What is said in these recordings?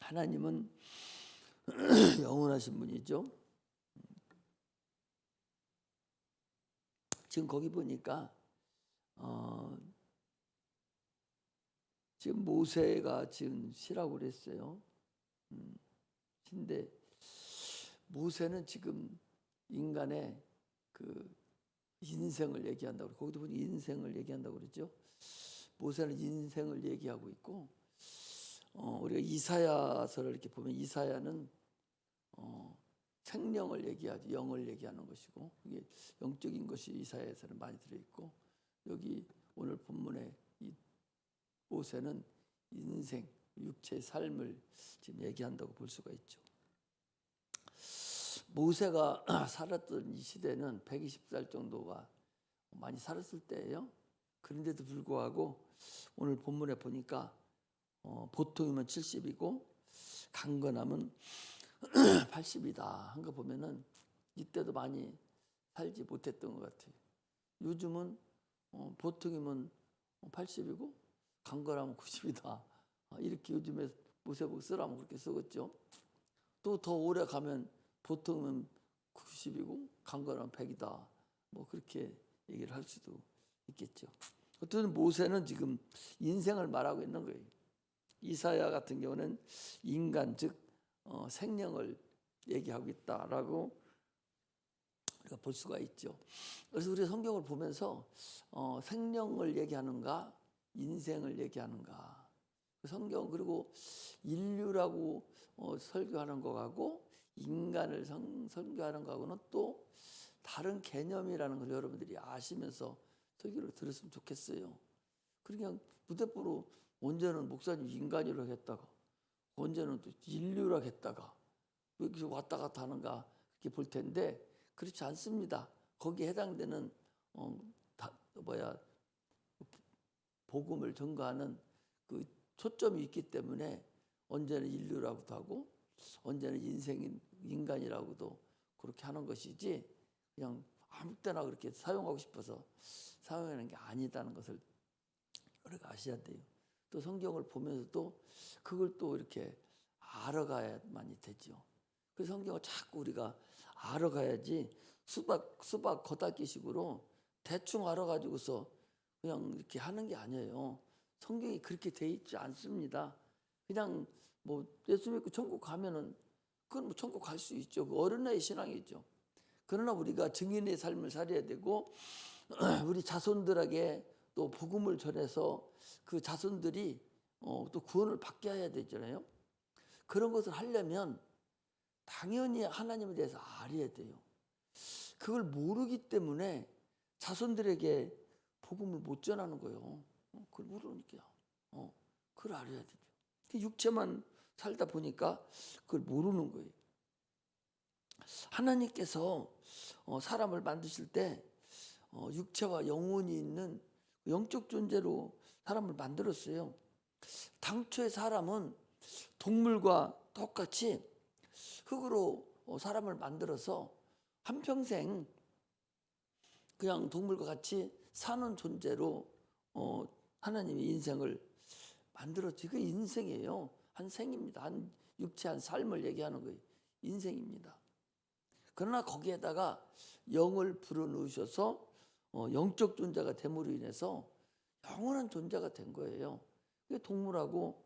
하나님은 영원하신 분이죠. 지금 거기 보니까 지금 모세가 지금 시라고 그랬어요. 근데 모세는 지금 인간의 그 인생을 얘기한다고, 거기도 보니 인생을 얘기한다고 그랬죠. 모세는 인생을 얘기하고 있고, 우리가 이사야서를 이렇게 보면 이사야는 생명을 얘기하지, 영을 얘기하는 것이고, 이게 영적인 것이 이사야에서는 많이 들어있고, 여기 오늘 본문에 이 모세는 인생, 육체의 삶을 지금 얘기한다고 볼 수가 있죠. 모세가 살았던 이 시대는 120살 정도가 많이 살았을 때예요. 그런데도 불구하고 오늘 본문에 보니까 보통이면 70이고 강건함은 80이다 한 거 보면은 이때도 많이 살지 못했던 것 같아요. 요즘은 보통이면 80이고 강건하면 90이다. 이렇게 요즘에 모세보고 쓰라면 그렇게 쓰겠죠. 또 더 오래 가면 보통은 90이고 강건하면 100이다. 뭐 그렇게 얘기를 할 수도 있겠죠. 어쨌든 모세는 지금 인생을 말하고 있는 거예요. 이사야 같은 경우는 인간 즉 생명을 얘기하고 있다라고 우리가 볼 수가 있죠. 그래서 우리 성경을 보면서 생명을 얘기하는가 인생을 얘기하는가, 성경 그리고 인류라고 설교하는 거하고 인간을 설교하는 거하고는 또 다른 개념이라는 걸 여러분들이 아시면서 설교를 들었으면 좋겠어요. 그냥 무대뽀로 언제는 목사님 인간이라고 했다가 언제는 또 인류라고 했다가 왜 이렇게 왔다 갔다 하는가 그렇게 볼 텐데 그렇지 않습니다. 거기에 해당되는 복음을 전가하는 그 초점이 있기 때문에 언제는 인류라고도 하고 언제는 인간이라고도 그렇게 하는 것이지 그냥 아무 때나 그렇게 사용하고 싶어서 사용하는 게 아니다는 것을 우리가 아셔야 돼요. 또 성경을 보면서도 그걸 또 이렇게 알아가야만이 되죠. 그 성경을 자꾸 우리가 알아가야지 수박 겉핥기식으로 대충 알아가지고서 그냥 이렇게 하는 게 아니에요. 성경이 그렇게 돼 있지 않습니다. 그냥 뭐 예수 믿고 천국 가면은 그건 뭐 천국 갈 수 있죠. 그 어른의 신앙이죠. 그러나 우리가 증인의 삶을 살아야 되고 우리 자손들에게 또 복음을 전해서 그 자손들이 또 구원을 받게 해야 되잖아요. 그런 것을 하려면 당연히 하나님에 대해서 알아야 돼요. 그걸 모르기 때문에 자손들에게 복음을 못 전하는 거예요. 그걸 모르니까. 그걸 알아야 되죠. 육체만 살다 보니까 그걸 모르는 거예요. 하나님께서 사람을 만드실 때 육체와 영혼이 있는 영적 존재로 사람을 만들었어요. 당초에 사람은 동물과 똑같이 흙으로 사람을 만들어서 한평생 그냥 동물과 같이 사는 존재로 하나님이 인생을 만들었지. 그 인생이에요. 한 생입니다. 한 육체 한 삶을 얘기하는 거예요. 인생입니다. 그러나 거기에다가 영을 불어넣으셔서 영적 존재가 됨으로 인해서 영원한 존재가 된 거예요. 그게 동물하고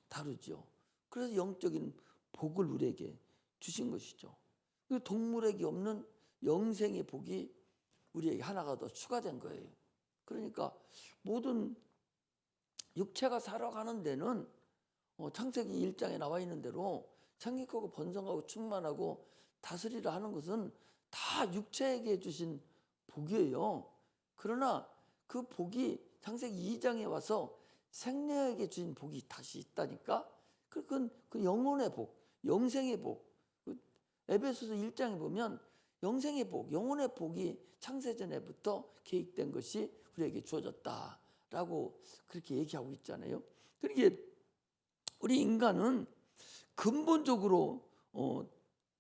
다르죠. 그래서 영적인 복을 우리에게 주신 것이죠. 동물에게 없는 영생의 복이 우리에게 하나가 더 추가된 거예요. 그러니까 모든 육체가 살아가는 데는 창세기 1장에 나와 있는 대로 창립하고 번성하고 충만하고 다스리라 하는 것은 다 육체에게 주신 복이에요. 그러나 그 복이 창세기 2장에 와서 생명에게 주신 복이 다시 있다니까. 그건 그 영혼의 복, 영생의 복. 에베소서 1장에 보면 영생의 복, 영혼의 복이 창세전에부터 계획된 것이 우리에게 주어졌다라고 그렇게 얘기하고 있잖아요. 그러니까 우리 인간은 근본적으로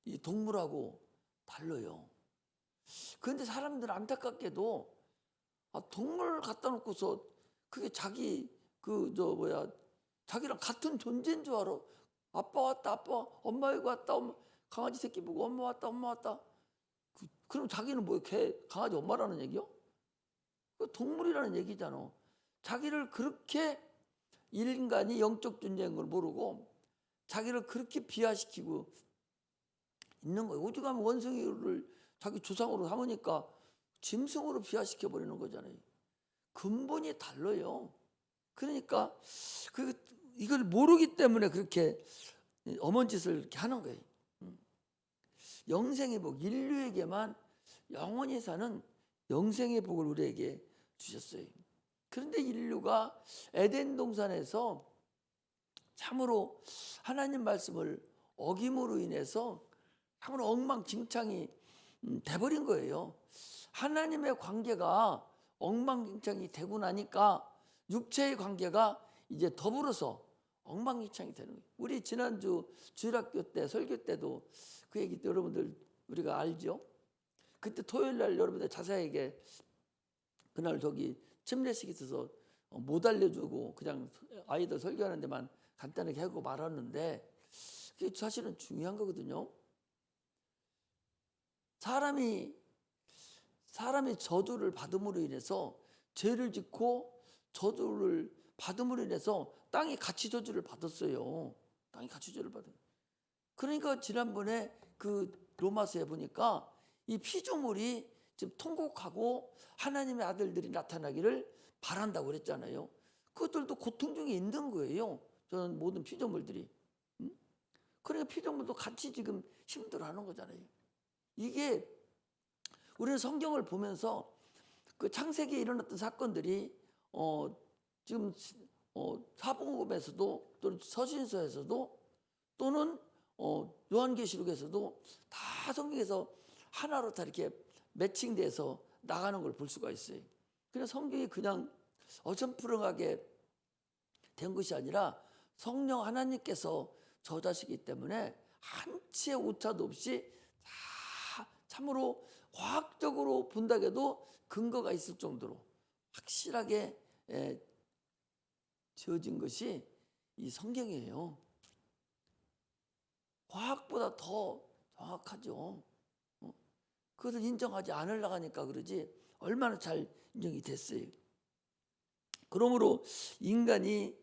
이 동물하고 달라요. 그런데 사람들은 안타깝게도 동물을 갖다 놓고서 그게 자기랑 같은 존재인 줄 알아. 아빠 왔다, 아빠, 엄마 여기 왔다, 엄마. 강아지 새끼 보고 엄마 왔다, 엄마 왔다. 그럼 자기는 뭐 개, 강아지 엄마라는 얘기요? 그 동물이라는 얘기잖아. 자기를 그렇게 인간이 영적 존재인 걸 모르고 자기를 그렇게 비하시키고 있는 거예요. 오죽하면 원숭이를 자기 조상으로 삼으니까 짐승으로 비하시켜 버리는 거잖아요. 근본이 달라요. 그러니까 이걸 모르기 때문에 그렇게 엄한 짓을 이렇게 하는 거예요. 영생의 복, 인류에게만 영원히 사는 영생의 복을 우리에게 주셨어요. 그런데 인류가 에덴 동산에서 참으로 하나님 말씀을 어김으로 인해서 참으로 엉망진창이 돼버린 거예요. 하나님의 관계가 엉망진창이 되고 나니까 육체의 관계가 이제 더불어서 엉망진창이 되는 거예요. 우리 지난주 주일학교 때 설교 때도 그 얘기 여러분들 우리가 알죠? 그때 토요일 날 여러분들 자세하게 그날 저기 침례식 있어서 못 알려주고 그냥 아이들 설교하는 데만 간단하게 하고 말았는데 그게 사실은 중요한 거거든요. 사람이 저주를 받음으로 인해서 죄를 짓고 저주를 받음으로 인해서 땅이 같이 저주를 받았어요. 땅이 같이 저주를 받은. 그러니까 지난번에 그 로마서에 보니까 이 피조물이 지금 통곡하고 하나님의 아들들이 나타나기를 바란다고 그랬잖아요. 그것들도 고통 중에 있는 거예요. 저는 모든 피조물들이. 그러니까 피조물도 같이 지금 힘들어하는 거잖아요. 이게 우리는 성경을 보면서 그 창세기에 일어났던 사건들이 지금 사복음에서도 또는 서신서에서도 또는 요한계시록에서도 다 성경에서 하나로 다 이렇게 매칭돼서 나가는 걸 볼 수가 있어요. 그냥 성경이 그냥 어정푸렁하게 된 것이 아니라 성령 하나님께서 저자시기 때문에 한치의 오차도 없이 다 참으로 과학적으로 본다고도 근거가 있을 정도로 확실하게 지어진 것이 이 성경이에요. 과학보다 더 정확하죠. 그것을 인정하지 않으려고 하니까 그러지 얼마나 잘 인정이 됐어요. 그러므로 인간이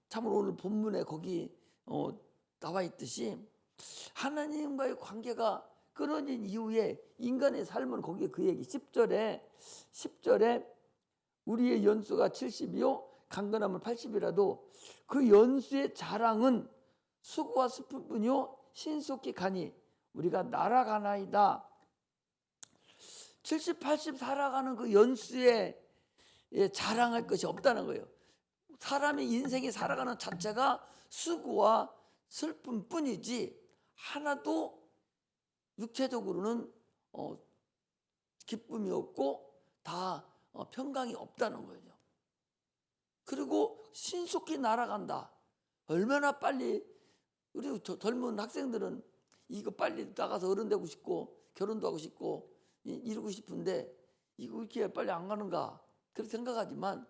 참으로 오늘 본문에 거기 나와 있듯이 하나님과의 관계가 끊어진 이후에 인간의 삶은 거기에 그 얘기 10절에 우리의 연수가 70이요 강건함은 80이라도 그 연수의 자랑은 수고와 슬픔뿐이요 신속히 가니 우리가 날아가나이다. 70, 80 살아가는 그 연수에 자랑할 것이 없다는 거예요. 사람의 인생이 살아가는 자체가 수고와 슬픔뿐이지 하나도 육체적으로는 기쁨이 없고 다 평강이 없다는 거죠. 그리고 신속히 날아간다. 얼마나 빨리 우리 젊은 학생들은 이거 빨리 나가서 어른 되고 싶고 결혼도 하고 싶고 이루고 싶은데 이거 이렇게 빨리 안 가는가 그렇게 생각하지만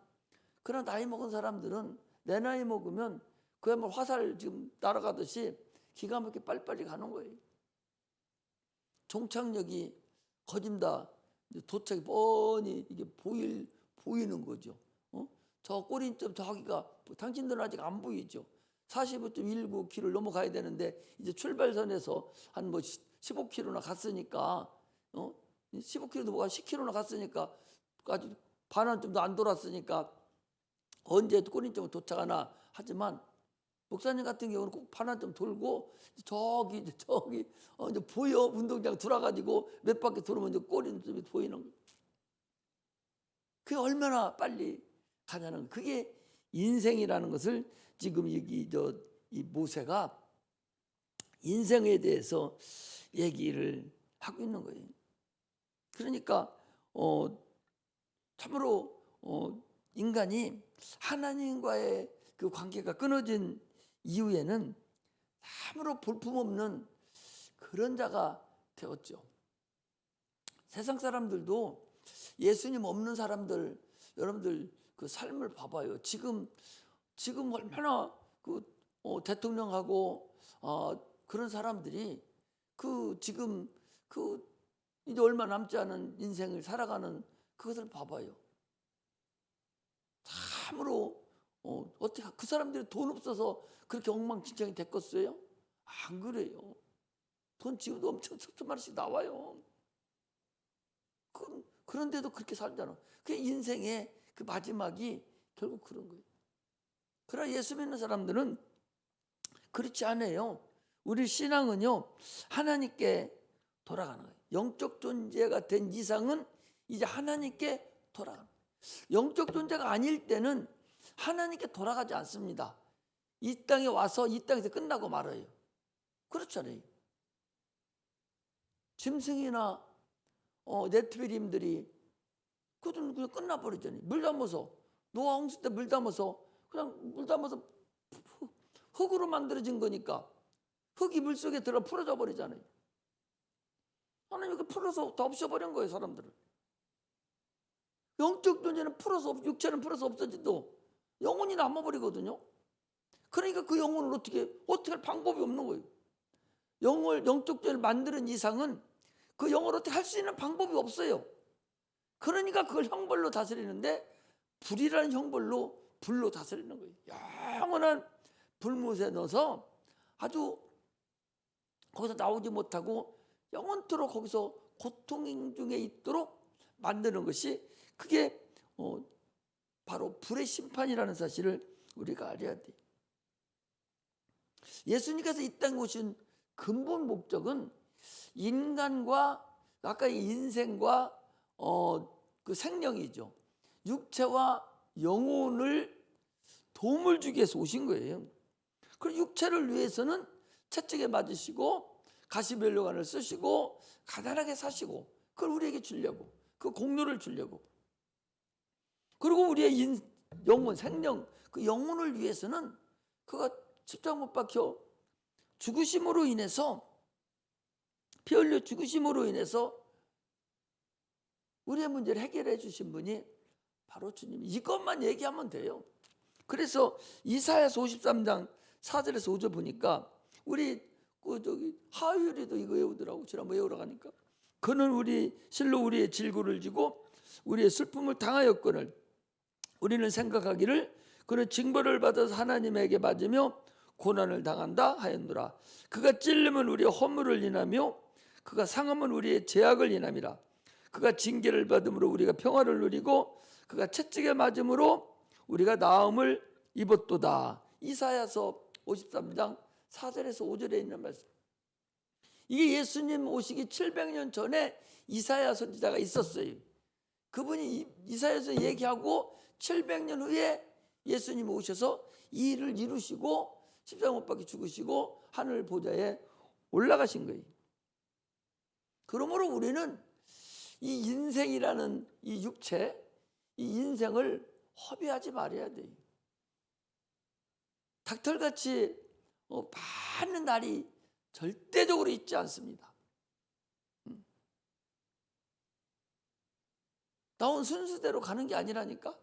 그러나 나이 먹은 사람들은 내 나이 먹으면 그야말로 화살 지금 날아가듯이 기가 막히게 빨리빨리 가는 거예요. 종착역이 거진다 도착이 뻔히 이게 보이는 거죠. 저 꼬린점 저기가 당신들은 아직 안 보이죠. 45.19km를 넘어가야 되는데 이제 출발선에서 한 뭐 15km나 갔으니까 15km도 뭐가 10km나 갔으니까 아직 반환점도 안 돌았으니까 언제 꼬린점을 도착하나 하지만 목사님 같은 경우는 꼭 반환점 돌고 저기 이제 보여 운동장 돌아가지고 몇 바퀴 돌으면 이제 꼬린점이 보이는 거예요. 그게 얼마나 빨리 가냐는 거예요. 그게 인생이라는 것을 지금 여기 이 모세가 인생에 대해서 얘기를 하고 있는 거예요. 그러니까 참으로 인간이 하나님과의 그 관계가 끊어진 이후에는 참으로 볼품없는 그런 자가 되었죠. 세상 사람들도 예수님 없는 사람들 여러분들 그 삶을 봐봐요. 지금 얼마나 그 대통령하고 그런 사람들이 지금 이제 얼마 남지 않은 인생을 살아가는 그것을 봐봐요. 참으로 어떻게 그 사람들이 돈 없어서 그렇게 엉망진창이 됐겠어요? 안 그래요. 돈 지금도 엄청 천만원씩 나와요. 그런데도 그렇게 살잖아. 그 인생의 그 마지막이 결국 그런 거예요. 그러나 예수 믿는 사람들은 그렇지 않아요. 우리 신앙은요, 하나님께 돌아가는 거예요. 영적 존재가 된 이상은 이제 하나님께 돌아가는 거예요. 영적 존재가 아닐 때는 하나님께 돌아가지 않습니다. 이 땅에 와서 이 땅에서 끝나고 말아요. 그렇잖아요. 짐승이나 네트빌림들이 그냥 끝나버리잖아요. 물 담아서 노아 홍수 때 물 담아서 그냥 물 담아서 흙으로 만들어진 거니까 흙이 물속에 들어 풀어져 버리잖아요. 하나님이 풀어서 다 없애버린 거예요, 사람들을. 영적 존재는 육체는 풀어서 없어지도 영혼이 남아버리거든요. 그러니까 그 영혼을 어떻게 할 방법이 없는 거예요. 영적 존재를 만드는 이상은 그 영혼을 어떻게 할 수 있는 방법이 없어요. 그러니까 그걸 형벌로 다스리는데 불이라는 형벌로 불로 다스리는 거예요. 영원한 불못에 넣어서 아주 거기서 나오지 못하고 영원토록 거기서 고통 중에 있도록 만드는 것이 그게 바로 불의 심판이라는 사실을 우리가 알아야 돼요. 예수님께서 이 땅에 오신 근본 목적은 인간과 아까 인생과 그 생명이죠. 육체와 영혼을 도움을 주기 위해서 오신 거예요. 그리고 육체를 위해서는 채찍에 맞으시고 가시면류관을 쓰시고 가난하게 사시고 그걸 우리에게 주려고, 그 공로를 주려고. 그리고 우리의 영혼, 생명, 그 영혼을 위해서는 그가 십자가 못 박혀 죽으심으로 인해서, 피 흘려 죽으심으로 인해서 우리의 문제를 해결해 주신 분이 바로 주님. 이것만 얘기하면 돼요. 그래서 이사야서 53장 4절에서 5절 보니까 우리 하율이도 이거 외우더라고. 지난번 외우러 가니까 그는 실로 우리의 질고를 지고 우리의 슬픔을 당하였거늘 우리는 생각하기를 그는 징벌을 받아서 하나님에게 맞으며 고난을 당한다 하였노라. 그가 찔림은 우리의 허물을 인하며 그가 상함은 우리의 죄악을 인함이라. 그가 징계를 받음으로 우리가 평화를 누리고 그가 채찍에 맞음으로 우리가 나음을 입었도다. 이사야서 53장 4절에서 5절에 있는 말씀. 이게 예수님 오시기 700년 전에 이사야 선지자가 있었어요. 그분이 이사야서 얘기하고 700년 후에 예수님 오셔서 이 일을 이루시고 십자가 못 박혀 죽으시고 하늘 보좌에 올라가신 거예요. 그러므로 우리는 이 인생이라는 이 육체, 이 인생을 허비하지 말아야 돼요. 닥털같이 많은 날이 절대적으로 있지 않습니다. 나온 순서대로 가는 게 아니라니까.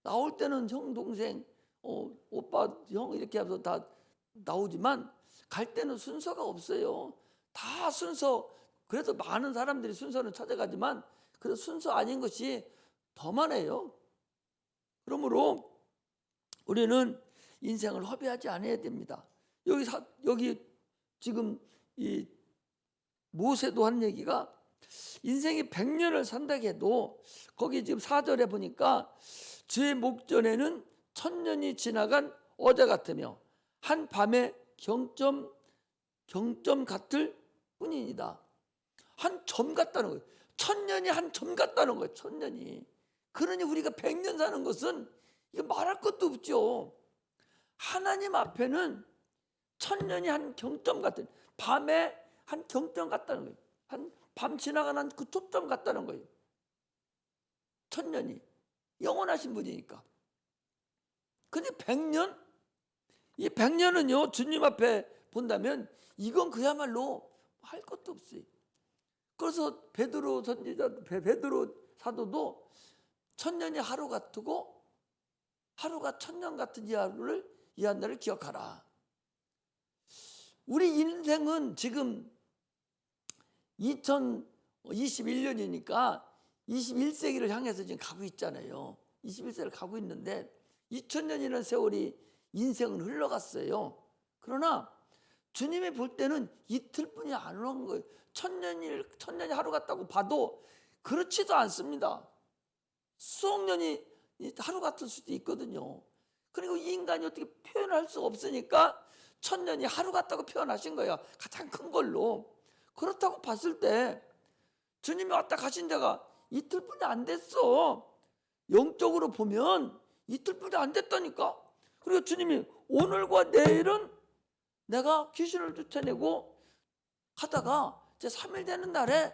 나올 때는 형, 동생, 오빠, 형 이렇게 하면서 다 나오지만 갈 때는 순서가 없어요. 다 순서, 그래도 많은 사람들이 순서는 찾아가지만 그래도 순서 아닌 것이 더 많아요. 그러므로 우리는 인생을 허비하지 않아야 됩니다. 여기 지금 이 모세도 한 얘기가 인생이 100년을 산다 해도 거기 지금 4절에 보니까 제 목전에는 1000년이 지나간 어제 같으며 한 밤의 경점 같을 뿐이니다. 한 점 같다는 거예요. 1000년이 한 점 같다는 거예요. 1000년이. 그러니 우리가 100년 사는 것은 이거 말할 것도 없죠. 하나님 앞에는 1000년이 한 경점 같은, 밤에 한 경점 같다는 거예요. 한 밤 지나가는 그 초점 같다는 거예요. 1000년이 영원하신 분이니까. 근데 100년? 이 100년은요 주님 앞에 본다면 이건 그야말로 할 것도 없어요. 그래서 베드로 사도도 1000년이 하루 같고 하루가 1000년 같은 이 하루를 이 한 날을 기억하라. 우리 인생은 지금 2021년이니까 21세기를 향해서 지금 가고 있잖아요. 21세기를 가고 있는데 2000년이라는 세월이 인생은 흘러갔어요. 그러나 주님이 볼 때는 이틀뿐이 안 오는 거예요. 천년이 하루 같다고 봐도 그렇지도 않습니다. 수억 년이 하루 같을 수도 있거든요. 그리고 이 인간이 어떻게 표현할 수 없으니까 천년이 하루 같다고 표현하신 거예요. 가장 큰 걸로. 그렇다고 봤을 때 주님이 왔다 가신 데가 이틀뿐이 안 됐어. 영적으로 보면 이틀뿐이 안 됐다니까. 그리고 주님이 오늘과 내일은 내가 귀신을 쫓아내고 하다가 이제 3일 되는 날에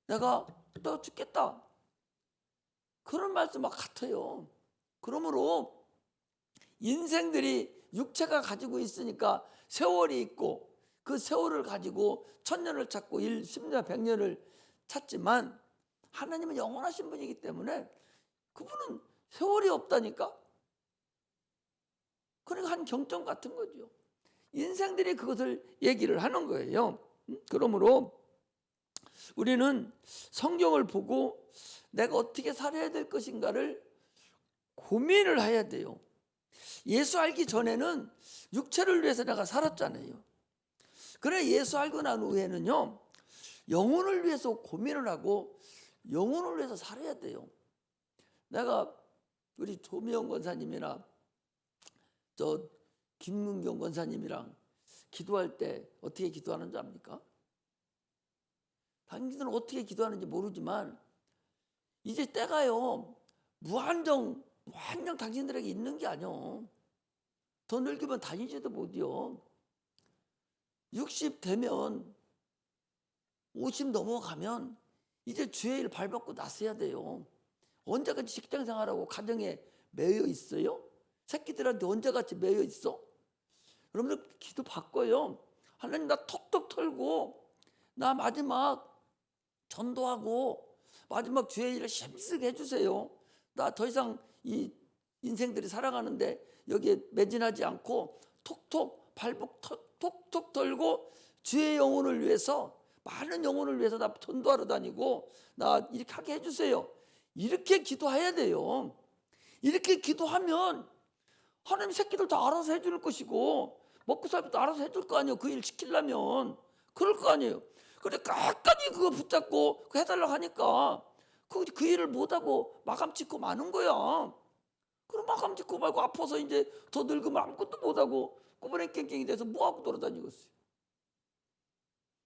내가 또 죽겠다. 그런 말씀 같아요. 그러므로 인생들이 육체가 가지고 있으니까 세월이 있고 그 세월을 가지고 1000년을 찾고 10년, 100년을 찾지만 하나님은 영원하신 분이기 때문에 그분은 세월이 없다니까. 그러니까 한 경점 같은 거죠. 인생들이 그것을 얘기를 하는 거예요. 그러므로 우리는 성경을 보고 내가 어떻게 살아야 될 것인가를 고민을 해야 돼요. 예수 알기 전에는 육체를 위해서 내가 살았잖아요. 그래 예수 알고 난 후에는요 영혼을 위해서 고민을 하고 영혼을 위해서 살아야 돼요. 내가 우리 조미영 권사님이나 저 김문경 권사님이랑 기도할 때 어떻게 기도하는 줄 압니까? 당신들은 어떻게 기도하는지 모르지만 이제 때가요 무한정 당신들에게 있는 게 아니요. 더 늙으면 다니지도 못해요. 60 되면 50 넘어가면 이제 주의 일 발벗고 나서야 돼요. 언제까지 직장 생활하고 가정에 매여 있어요? 새끼들한테 언제같이 매여 있어? 여러분들 기도 바꿔요. 하나님 나 톡톡 털고 나 마지막 전도하고 마지막 주의 일을 힘쓰게 해주세요. 나 더 이상 이 인생들이 살아가는데 여기에 매진하지 않고 톡톡 발목 톡톡 털고 주의 영혼을 위해서 많은 영혼을 위해서 나 전도하러 다니고 나 이렇게 하게 해주세요. 이렇게 기도해야 돼요. 이렇게 기도하면 하나님 새끼들도 알아서 해줄 것이고 먹고 살기도 알아서 해줄 거 아니에요. 그 일 시키려면 그럴 거 아니에요. 근데 끝까지 그거 붙잡고 그거 해달라고 하니까 그 일을 못하고 마감 찍고 마는 거야. 그럼 마감 찍고 말고 아파서 이제 더 늙으면 아무것도 못하고 꾸부랭 깽깽이 돼서 뭐하고 돌아다니고 있어요.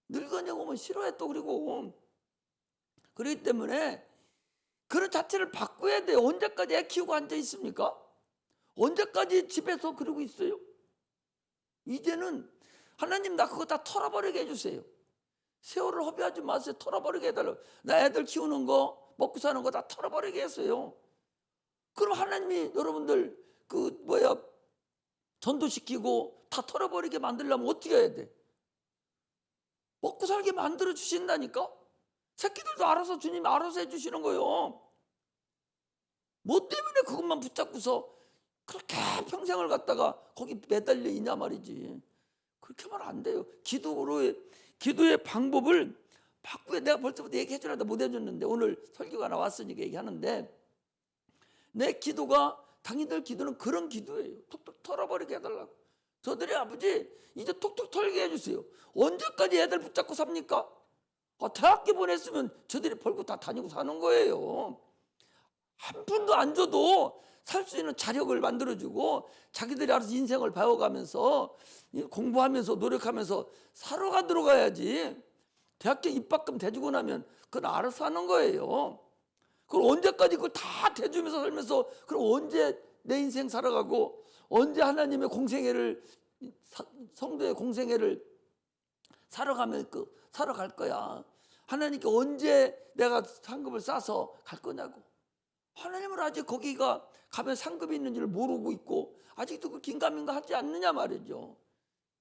늙은이 오면 싫어해 또. 그리고 그렇기 때문에 그런 자체를 바꿔야 돼요. 언제까지 애 키우고 앉아 있습니까? 언제까지 집에서 그러고 있어요? 이제는 하나님 나 그거 다 털어버리게 해주세요. 세월을 허비하지 마세요. 털어버리게 해달라고. 나 애들 키우는 거 먹고 사는 거 다 털어버리게 했어요. 그럼 하나님이 여러분들 전도시키고 다 털어버리게 만들려면 어떻게 해야 돼? 먹고 살게 만들어 주신다니까. 새끼들도 알아서 주님이 알아서 해주시는 거예요. 뭐 때문에 그것만 붙잡고서 그렇게 평생을 갖다가 거기 매달려 있냐 말이지. 그렇게 하면 안 돼요. 기도의 방법을 바꾸게. 내가 벌써부터 얘기해 주려다 못 해줬는데 오늘 설교가 나왔으니까 얘기하는데, 내 기도가 당신들 기도는 그런 기도예요. 톡톡 털어버리게 해달라고. 저들의 아버지 이제 톡톡 털게 해주세요. 언제까지 애들 붙잡고 삽니까? 대학교 보냈으면 저들이 벌고 다 다니고 사는 거예요. 한 푼도 안 줘도 살 수 있는 자력을 만들어주고 자기들이 알아서 인생을 배워가면서 공부하면서 노력하면서 살아가도록 가야지. 대학교 입학금 대주고 나면 그건 알아서 하는 거예요. 그걸 언제까지 그걸 다 대주면서 살면서 그럼 언제 내 인생 살아가고 언제 하나님의 공생애를 성도의 공생애를 살아갈 거야. 하나님께 언제 내가 상급을 싸서 갈 거냐고. 하나님은 아직 거기가 가면 상급이 있는지를 모르고 있고 아직도 그 긴가민가 하지 않느냐 말이죠.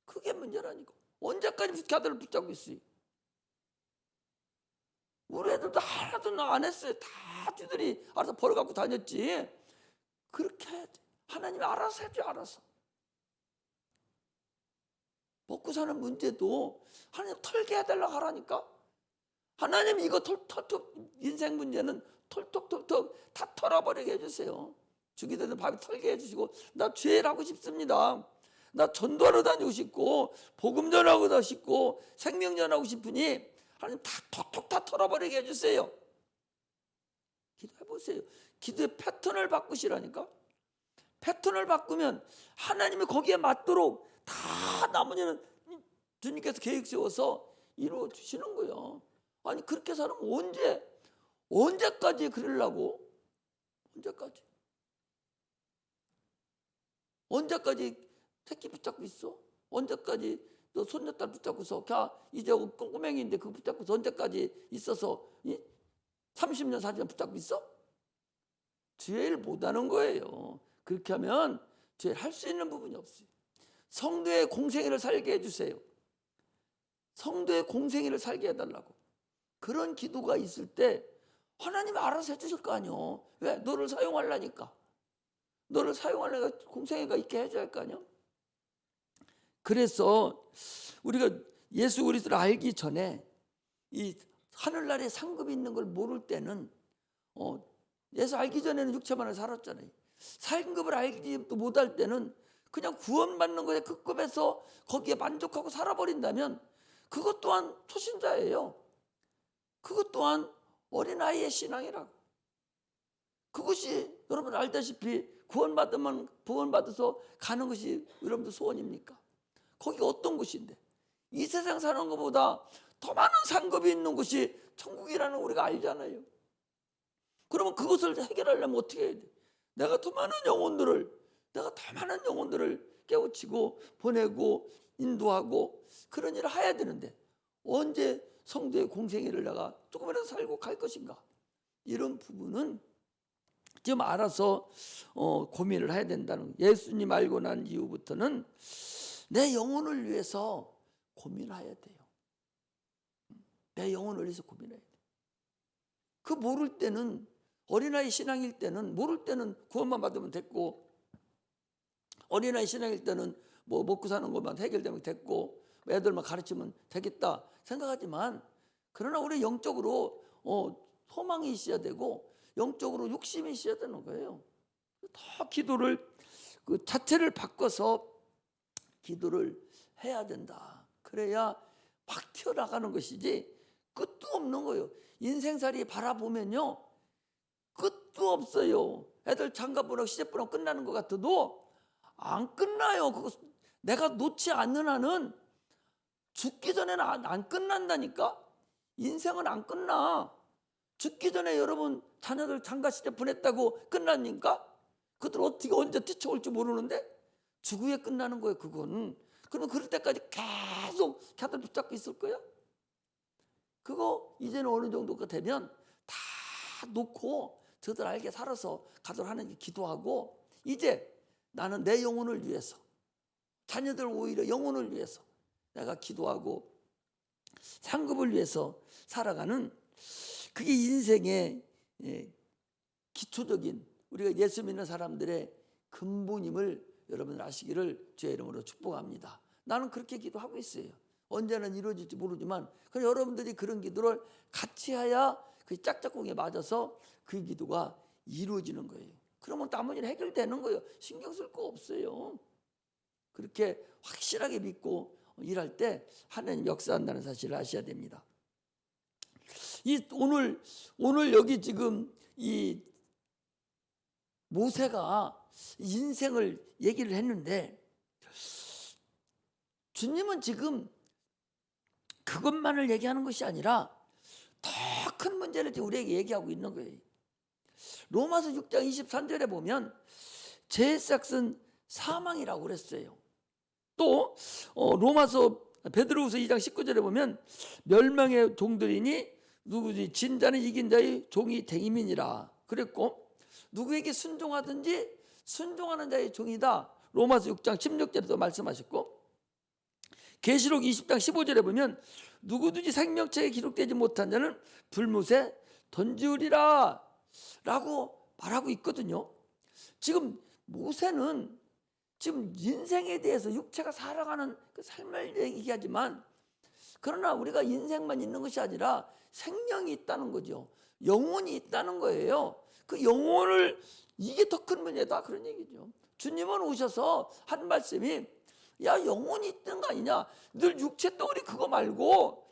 그게 문제라니까. 언제까지 그렇게 아들을 붙잡고 있어요. 우리 애들도 하나도 안 했어요. 다 쥐들이 알아서 벌어갖고 다녔지. 그렇게 해야 돼. 하나님이 알아서 해줘. 알아서. 먹고 사는 문제도 하나님 털게 해달라고 하라니까. 하나님 이거 털톡 인생 문제는 털톡 다 털어버리게 해주세요. 주기 전에 밥이 털게 해주시고, 나 죄일하고 싶습니다. 나 전도하러 다니고 싶고 복음 전하고 싶고 생명 전하고 싶으니 하나님 다 톡톡 다 털어버리게 해주세요. 기도해보세요. 기도의 패턴을 바꾸시라니까. 패턴을 바꾸면 하나님이 거기에 맞도록 다 나머지는 주님께서 계획 세워서 이루어 주시는 거예요. 아니 그렇게 살면 언제까지 그러려고? 언제까지 새끼 붙잡고 있어? 언제까지 너 손녀딸 붙잡고서 이제 꼼꼼행이인데 그거 붙잡고서 언제까지 있어서 30년 40년 붙잡고 있어? 죄를 못하는 거예요. 그렇게 하면 죄를 할 수 있는 부분이 없어요. 성도의 공생애를 살게 해주세요. 성도의 공생애를 살게 해달라고. 그런 기도가 있을 때 하나님이 알아서 해주실 거 아니요. 왜? 너를 사용하려니까. 너를 사용하려니까 공생애가 있게 해줘야 할 거 아니요. 그래서 우리가 예수 그리스도를 알기 전에 이 하늘나라에 상급이 있는 걸 모를 때는 예수 알기 전에는 육체만을 살았잖아요. 상급을 알지 못할 때는 그냥 구원받는 것에 그 급에서 거기에 만족하고 살아버린다면 그것 또한 초신자예요. 그것 또한 어린아이의 신앙이라고. 그것이 여러분 알다시피 구원받아서 가는 것이 여러분들 소원입니까? 거기가 어떤 곳인데? 이 세상 사는 것보다 더 많은 상급이 있는 곳이 천국이라는 걸 우리가 알잖아요. 그러면 그것을 해결하려면 어떻게 해야 돼? 내가 더 많은 영혼들을 깨우치고 보내고 인도하고 그런 일을 해야 되는데 언제 성도의 공생애를 내가 조금이라도 살고 갈 것인가? 이런 부분은 좀 알아서 고민을 해야 된다는 거예요. 예수님 알고 난 이후부터는 내 영혼을 위해서 고민해야 돼요. 내 영혼을 위해서 고민해야 돼요. 그 모를 때는 어린아이 신앙일 때는 모를 때는 구원만 받으면 됐고 어린아이 신앙일 때는 뭐 먹고 사는 것만 해결되면 됐고 애들만 가르치면 되겠다 생각하지만 그러나 우리 영적으로 소망이 있어야 되고 영적으로 욕심이 있어야 되는 거예요. 더 기도를 그 자체를 바꿔서 기도를 해야 된다. 그래야 막 튀어나가는 것이지 끝도 없는 거예요. 인생살이 바라보면요 끝도 없어요. 애들 장가보라고 시집보라고 끝나는 것 같아도 안 끝나요. 그거 내가 놓지 않는 한은 죽기 전에는 안 끝난다니까. 인생은 안 끝나. 죽기 전에 여러분 자녀들 장가 시집 보냈다고 끝납니까? 그들 어떻게 언제 뛰쳐올지 모르는데 죽으에 끝나는 거예요. 그건. 그러면 그럴 때까지 계속 걔들 붙잡고 있을 거야? 그거 이제는 어느 정도가 되면 다 놓고 저들 알게 살아서 가도록 하나님께 기도하고 이제 나는 내 영혼을 위해서 자녀들 오히려 영혼을 위해서 내가 기도하고 상급을 위해서 살아가는 그게 인생의 기초적인 우리가 예수 믿는 사람들의 근본임을 여러분 아시기를 주의 이름으로 축복합니다. 나는 그렇게 기도하고 있어요. 언제는 이루어질지 모르지만 여러분들이 그런 기도를 같이 해야 그 짝짝꿍에 맞아서 그 기도가 이루어지는 거예요. 그러면 나머지는 해결되는 거예요. 신경 쓸 거 없어요. 그렇게 확실하게 믿고 일할 때 하나님 역사한다는 사실을 아셔야 됩니다. 오늘 여기 지금 이 모세가 인생을 얘기를 했는데 주님은 지금 그것만을 얘기하는 것이 아니라 더 큰 문제를 우리에게 얘기하고 있는 거예요. 로마서 6장 23절에 보면 죄삭은 사망이라고 그랬어요. 또 로마서 베드로후서 2장 19절에 보면 멸망의 종들이니 누구지 진자는 이긴 자의 종이 되임이니라 그랬고 누구에게 순종하든지 순종하는 자의 종이다. 로마서 6장 16절에도 말씀하셨고 계시록 20장 15절에 보면 누구든지 생명책에 기록되지 못한 자는 불못에 던지우리라 라고 말하고 있거든요. 지금 모세는 지금 인생에 대해서 육체가 살아가는 그 삶을 얘기하지만, 그러나 우리가 인생만 있는 것이 아니라 생명이 있다는 거죠. 영혼이 있다는 거예요. 그 영혼을, 이게 더 큰 문제다, 그런 얘기죠. 주님은 오셔서 한 말씀이, 야, 영혼이 있는 거 아니냐, 늘 육체 덩어리 그거 말고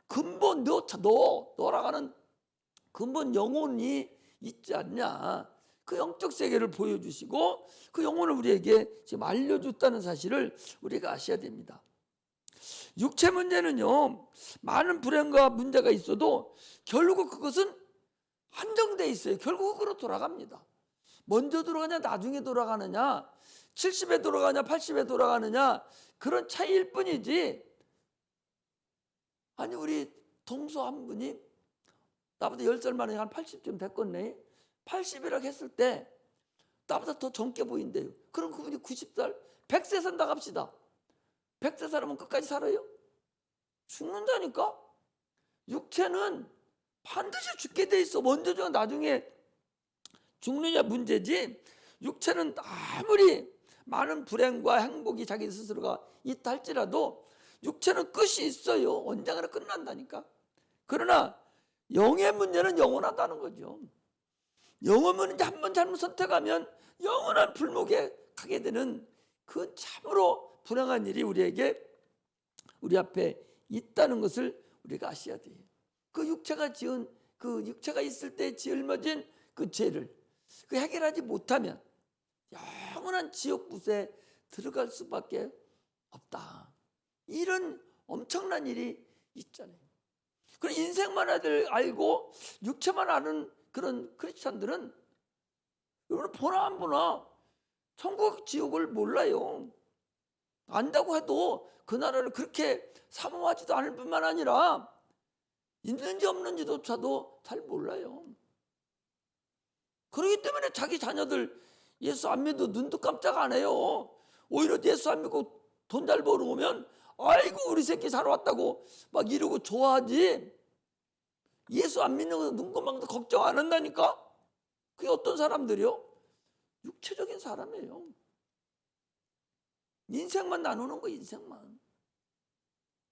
근본 너라가는 근본 영혼이 있지 않냐, 그 영적 세계를 보여주시고 그 영혼을 우리에게 지금 알려줬다는 사실을 우리가 아셔야 됩니다. 육체 문제는요, 많은 불행과 문제가 있어도 결국 그것은 한정돼 있어요. 결국 그로 돌아갑니다. 먼저 돌아가냐 나중에 돌아가느냐, 70에 돌아가냐 80에 돌아가느냐, 그런 차이일 뿐이지. 아니, 우리 동서 한 분이 나보다 10살 많으니 한 80쯤 됐겠네. 80이라고 했을 때 나보다 더 젊게 보인대요. 그럼 그분이 90살, 100세 산다 갑시다. 100세 살면 끝까지 살아요? 죽는다니까? 육체는 반드시 죽게 돼 있어. 먼저 죽어 나중에 죽느냐 문제지, 육체는 아무리 많은 불행과 행복이 자기 스스로가 있다 할지라도 육체는 끝이 있어요. 언젠가는 끝난다니까. 그러나 영의 문제는 영원하다는 거죠. 영의 문제 한 번 잘못 선택하면 영원한 불목에 가게 되는 그 참으로 불행한 일이 우리 앞에 있다는 것을 우리가 아셔야 돼요. 그 육체가 있을 때 짊어진 그 죄를 그 해결하지 못하면 영원한 지옥불에 들어갈 수밖에 없다. 이런 엄청난 일이 있잖아요. 그런 인생만 알고 육체만 아는 그런 크리스찬들은 여러분 보나 안 보나 천국 지옥을 몰라요. 안다고 해도 그 나라를 그렇게 사모하지도 않을 뿐만 아니라 있는지 없는지조차도 잘 몰라요. 그렇기 때문에 자기 자녀들 예수 안 믿어도 눈도 깜짝 안 해요. 오히려 예수 안 믿고 돈 잘 벌어오면 아이고 우리 새끼 살아왔다고 막 이러고 좋아하지, 예수 안 믿는 거 눈금방도 걱정 안 한다니까. 그게 어떤 사람들이요? 육체적인 사람이에요. 인생만 나누는 거, 인생만.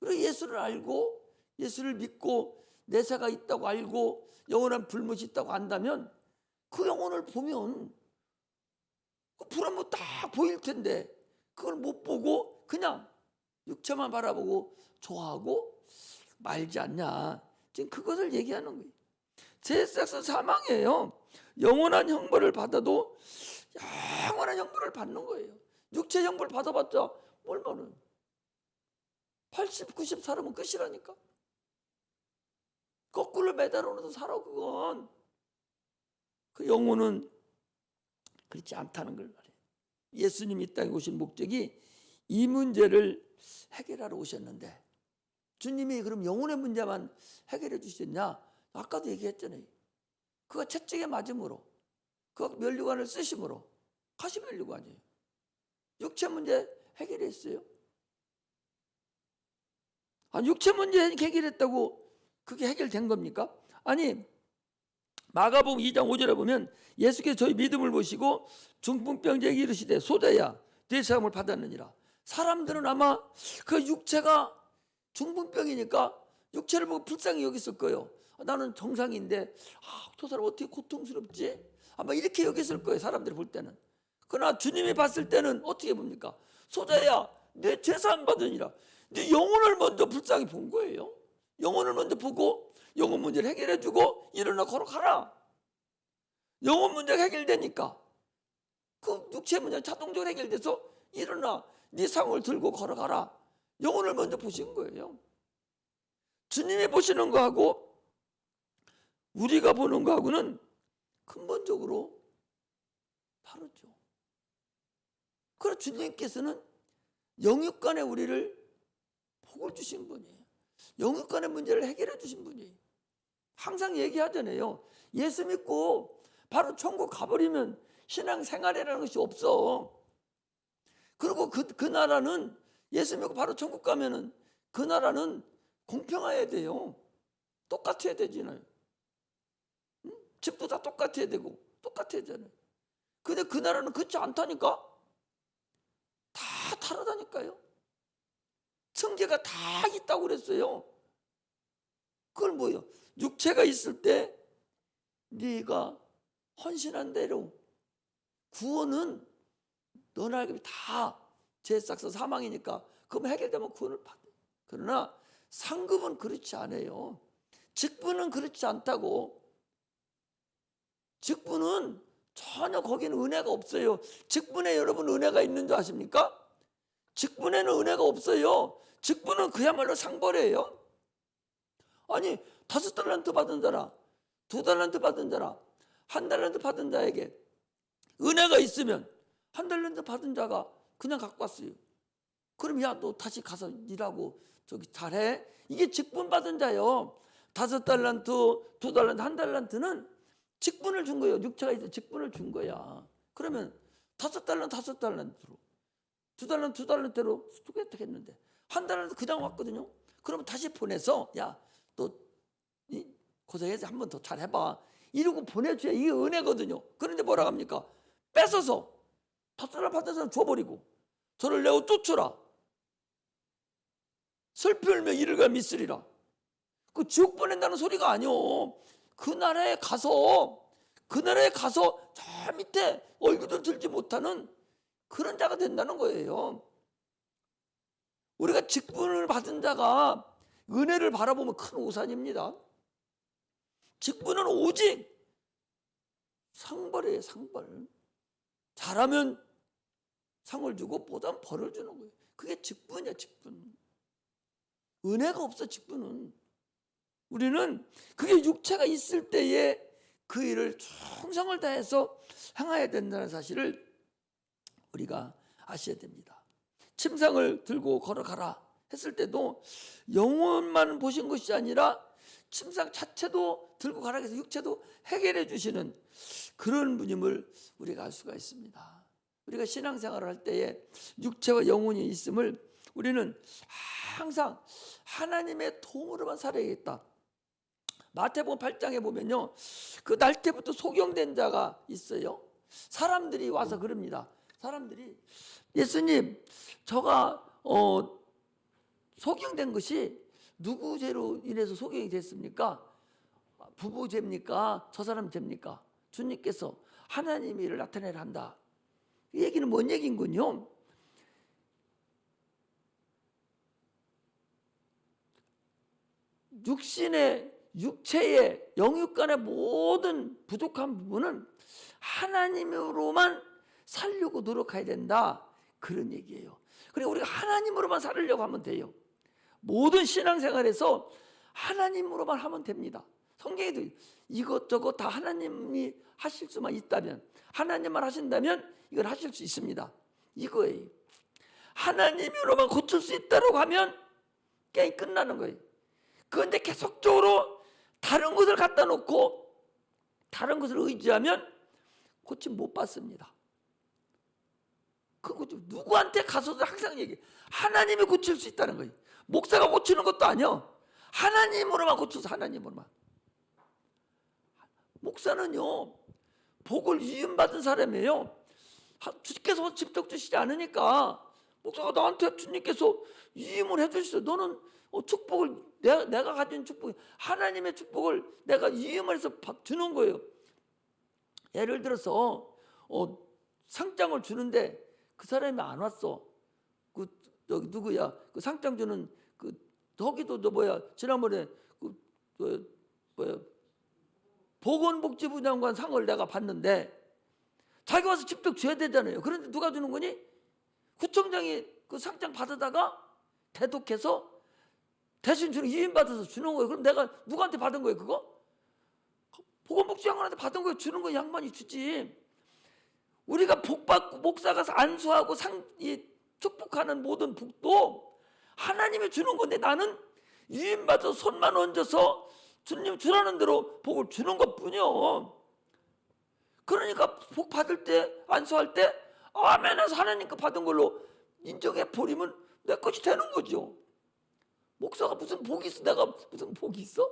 그리고 예수를 알고 예수를 믿고 내세가 있다고 알고 영원한 불못이 있다고 안다면 그 영혼을 보면 그 불은 뭐 다 보일 텐데 그걸 못 보고 그냥 육체만 바라보고 좋아하고 말지 않냐. 지금 그것을 얘기하는 거예요. 죄악은 사망이에요. 영원한 형벌을 받아도 영원한 형벌을 받는 거예요. 육체 형벌 받아봤자 얼마나 80, 90 살으면 끝이라니까. 거꾸로 매달아놓아도 살아. 그건 그 영혼은 그렇지 않다는 걸 말해요. 예수님이 이 땅에 오신 목적이 이 문제를 해결하러 오셨는데, 주님이 그럼 영혼의 문제만 해결해 주셨냐? 아까도 얘기했잖아요. 그가 채찍에 맞음으로, 그가 면류관을 쓰심으로, 가시면류관이에요. 육체 문제 해결했어요. 아니, 육체 문제 해결했다고 그게 해결된 겁니까? 아니, 마가복음 2장 5절에 보면 예수께서 저희 믿음을 보시고 중풍병자에게 이르시되 소자야 네 사함을 받았느니라. 사람들은 아마 그 육체가 중풍병이니까 육체를 보고 불쌍히 여겼을 거예요. 나는 정상인데 저 사람 어떻게 고통스럽지? 아마 이렇게 여겼을 거예요, 사람들이 볼 때는. 그러나 주님이 봤을 때는 어떻게 봅니까? 소자야 내 죄사함 받으니라. 네 영혼을 먼저 불쌍히 본 거예요. 영혼을 먼저 보고 영혼 문제를 해결해주고 일어나 걸어가라. 영혼 문제가 해결되니까 그 육체 문제가 자동적으로 해결돼서 일어나 네 상을 들고 걸어가라. 영혼을 먼저 보신 거예요. 주님이 보시는 거하고 우리가 보는 거하고는 근본적으로 다르죠. 그래서 주님께서는 영육간에 우리를 복을 주신 분이에요. 영육간의 문제를 해결해 주신 분이에요. 항상 얘기하잖아요. 예수 믿고 바로 천국 가버리면 신앙생활이라는 것이 없어. 그리고 그 나라는 예수 믿고 바로 천국 가면은 그 나라는 공평해야 돼요. 똑같아야 되잖아요. 응? 집도 다 똑같아야 되고 똑같아야 되잖아요. 근데 그 나라는 그렇지 않다니까. 다 다르다니까요. 성계가 다 있다고 그랬어요. 그걸 뭐예요? 육체가 있을 때 네가 헌신한 대로 구원은 너나 알기 다 죄싹서 사망이니까 그럼 해결되면 구원을 받아. 그러나 상급은 그렇지 않아요. 직분은 그렇지 않다고. 직분은 전혀 거기는 은혜가 없어요. 직분에 여러분 은혜가 있는 줄 아십니까? 직분에는 은혜가 없어요. 직분은 그야말로 상벌이에요. 아니 5달란트 받은 자라, 2달란트 받은 자라, 1달란트 받은 자에게 은혜가 있으면 1달란트 받은 자가 그냥 갖고 왔어요. 그럼 야 너 다시 가서 일하고 저기 잘해. 이게 직분 받은 자요. 5달란트, 2달란트, 1달란트는 직분을 준 거예요. 육체가 있어 직분을 준 거야. 그러면 5달란트, 5달란트로, 2달란트, 2달란트로 수고했겠는데 1달란트 그냥 왔거든요. 그러면 다시 보내서 야 너 고생해서 한 번 더 잘해봐. 이러고 보내줘야 이게 은혜거든요. 그런데 뭐라 합니까? 뺏어서 5달란트 받은 사람 줘버리고 저를 내어 쫓으라. 슬피 울며 이를 가 미쓰리라. 그 지옥 보낸다는 소리가 아니오. 그 나라에 가서 저 밑에 얼굴도 들지 못하는 그런 자가 된다는 거예요. 우리가 직분을 받은 자가 은혜를 바라보면 큰 우산입니다. 직분은 오직 상벌이에요. 상벌. 잘하면 상을 주고 보단 벌을 주는 거예요. 그게 직분이야. 직분. 은혜가 없어. 직분은. 우리는 그게 육체가 있을 때에 그 일을 충성을 다해서 행해야 된다는 사실을 우리가 아셔야 됩니다. 침상을 들고 걸어가라 했을 때도 영혼만 보신 것이 아니라 침상 자체도 들고 가라 해서 육체도 해결해 주시는 그런 분임을 우리가 알 수가 있습니다. 우리가 신앙생활을 할 때에 육체와 영혼이 있음을 우리는 항상 하나님의 도움으로만 살아야겠다. 마태복음 8장에 보면요, 그 날 때부터 소경된 자가 있어요. 사람들이 와서 그럽니다. 사람들이 예수님, 저가 소경된 것이 누구 죄로 인해서 소경이 됐습니까? 부부 죄입니까? 저 사람 죄입니까? 주님께서 하나님의 일을 나타내라 한다. 이 얘기는 뭔 얘기인군요. 육체의 영육간의 모든 부족한 부분은 하나님으로만 살려고 노력해야 된다. 그런 얘기예요. 그리고 우리가 하나님으로만 살려고 하면 돼요. 모든 신앙생활에서 하나님으로만 하면 됩니다. 성경에도 이것저것 다 하나님이 하실 수만 있다면, 하나님만 하신다면 이걸 하실 수 있습니다. 이거예요. 하나님으로만 고칠 수 있다고 하면 게임 끝나는 거예요. 그런데 계속적으로 다른 것을 갖다 놓고 다른 것을 의지하면 고침 못 받습니다. 그거 누구한테 가서도 항상 얘기해. 하나님이 고칠 수 있다는 거예요. 목사가 고치는 것도 아니야. 하나님으로만 고쳐서 하나님으로만. 목사는요, 복을 이음받은 사람이에요. 주께서 직접 주시지 않으니까 목사가 나한테 주님께서 이임을 해주시죠. 너는 축복을 내가 가진 축복, 하나님의 축복을 내가 이임을 해서 주는 거예요. 예를 들어서 상장을 주는데 그 사람이 안 왔어. 그 저기 누구야? 그 상장 주는 그 거기도 지난번에 보건복지부 장관 상을 내가 받는데 자기 와서 직접 줘야 되잖아요. 그런데 누가 주는 거니? 구청장이 그 상장 받아다가 대독해서 대신 주는 이임받아서 주는 거예요. 그럼 내가 누구한테 받은 거예요? 그거? 보건복지 장관한테 받은 거예요. 주는 거 양반이 주지. 우리가 복받고 목사가 안수하고 축복하는 모든 복도 하나님이 주는 건데 나는 이임받아서 손만 얹어서 주님 주라는 대로 복을 주는 것뿐이요. 그러니까 복 받을 때 안수할 때 아멘해서 하나님께 받은 걸로 인정해 버리면 내 것이 되는 거죠. 목사가 무슨 복이 있어? 내가 무슨 복이 있어?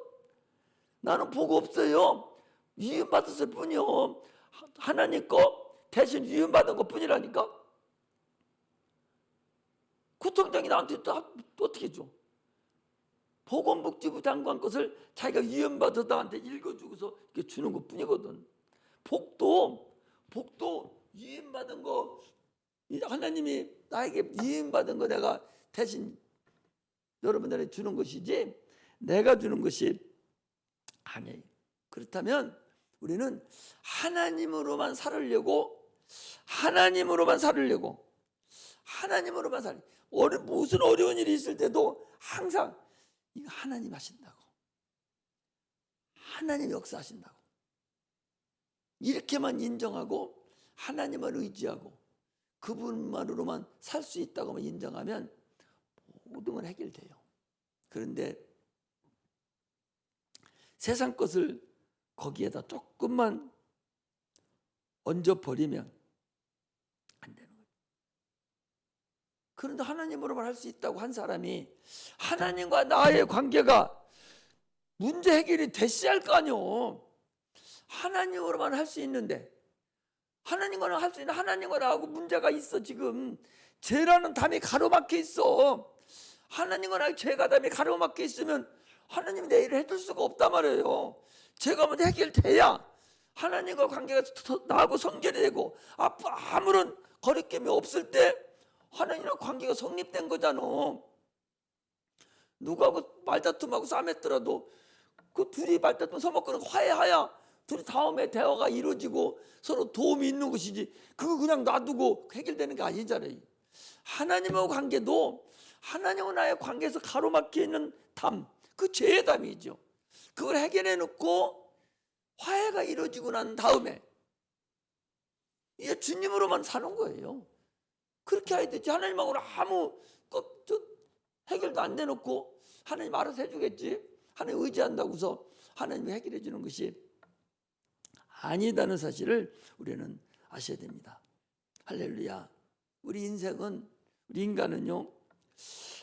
나는 복 없어요. 위임 받았을 뿐이요. 하나님 거 대신 위임 받은 것 뿐이라니까. 구청장이 나한테 또 어떻게 줘? 보건복지부 장관 것을 자기가 위헌받아서 나한테 읽어주고서 이렇게 주는 것 뿐이거든. 복도 위헌받은 거, 하나님이 나에게 위헌받은 거 내가 대신 여러분들에게 주는 것이지 내가 주는 것이 아니에요. 그렇다면 우리는 하나님으로만 살으려고 무슨 어려운 일이 있을 때도 항상 이거 하나님 하신다고, 하나님 역사하신다고 이렇게만 인정하고 하나님을 의지하고 그분만으로만 살 수 있다고만 인정하면 모든 건 해결돼요. 그런데 세상 것을 거기에다 조금만 얹어버리면 안 되는 거예요. 그런데 하나님으로만 할 수 있다고 한 사람이 하나님과 나의 관계가 문제 해결이 됐어야 할 거 아니요. 하나님으로만 할 수 있는데, 하나님과는 할 수 있는데 하나님과 나하고 문제가 있어. 지금 죄라는 담이 가로막혀 있어. 하나님과 나의 죄가 담이 가로막혀 있으면 하나님이 내 일을 해줄 수가 없단 말이에요. 죄가 먼저 해결돼야 하나님과 관계가 나하고 성결이 되고 아무런 거리낌이 없을 때 하나님과 관계가 성립된 거잖아. 누구하고 말다툼하고 싸맸더라도 그 둘이 말다툼 서먹거나 화해하야 둘이 다음에 대화가 이루어지고 서로 도움이 있는 것이지, 그거 그냥 놔두고 해결되는 게 아니잖아요. 하나님과 관계도 하나님과 나의 관계에서 가로막혀 있는 담, 그 죄의 담이죠. 그걸 해결해 놓고 화해가 이루어지고 난 다음에 이게 주님으로만 사는 거예요. 그렇게 해야 되지. 하나님하고는 아무 해결도 안 돼놓고 하나님 알아서 해주겠지, 하나님 의지한다고서 하나님이 해결해 주는 것이 아니다는 사실을 우리는 아셔야 됩니다. 할렐루야. 우리 인간은요,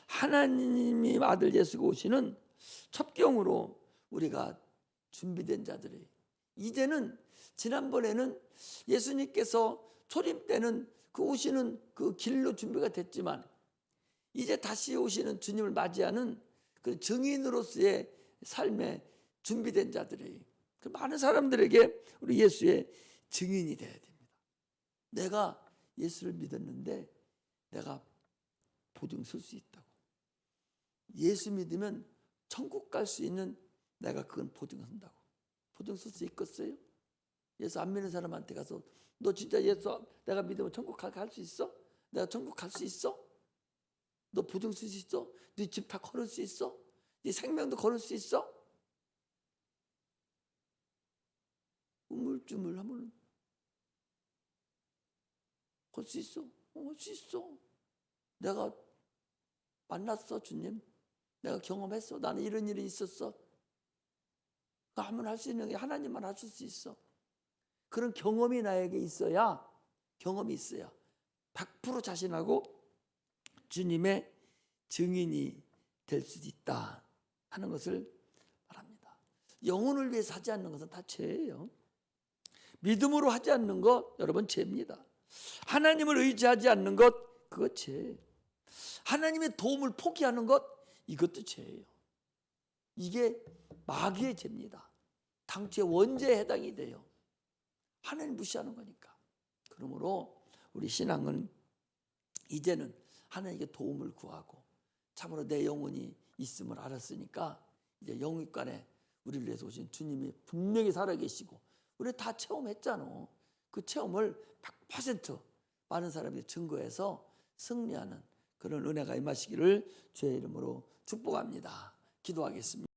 하나님이 아들 예수가 오시는 첩경으로 우리가 준비된 자들이에요. 이제는, 지난번에는 예수님께서 초림 때는 그 오시는 그 길로 준비가 됐지만 이제 다시 오시는 주님을 맞이하는 그 증인으로서의 삶에 준비된 자들이에요. 그 많은 사람들에게 우리 예수의 증인이 되어야 됩니다. 내가 예수를 믿었는데 내가 보증 쓸 수 있다고. 예수 믿으면 천국 갈 수 있는 내가 그건 보증한다고. 보증 쓸 수 있겠어요? 예수 안 믿는 사람한테 가서 너 진짜 예수 내가 믿으면 천국 갈 수 있어? 내가 천국 갈 수 있어? 너 보증 쓸 수 있어? 네 집 다 걸을 수 있어? 네 생명도 걸을 수 있어? 우물쭈물 하면 걸 수 있어? 할 수 있어. 내가 만났어, 주님. 내가 경험했어. 나는 이런 일이 있었어. 하면 할 수 있는 게 하나님만 하실 수 있어. 그런 경험이 나에게 있어야, 100% 자신하고 주님의 증인이 될 수 있다 하는 것을 말합니다. 영혼을 위해서 하지 않는 것은 다 죄예요. 믿음으로 하지 않는 것, 여러분, 죄입니다. 하나님을 의지하지 않는 것, 그거 죄예요. 하나님의 도움을 포기하는 것, 이것도 죄예요. 이게 마귀의 죄입니다. 당초의 원죄에 해당이 돼요. 하나님 무시하는 거니까. 그러므로 우리 신앙은 이제는 하나님께 도움을 구하고 참으로 내 영혼이 있음을 알았으니까 이제 영육간에 우리를 위해서 오신 주님이 분명히 살아계시고 우리 다 체험했잖아. 그 체험을 100% 많은 사람이 증거해서 승리하는 그런 은혜가 임하시기를 주의 이름으로 축복합니다. 기도하겠습니다.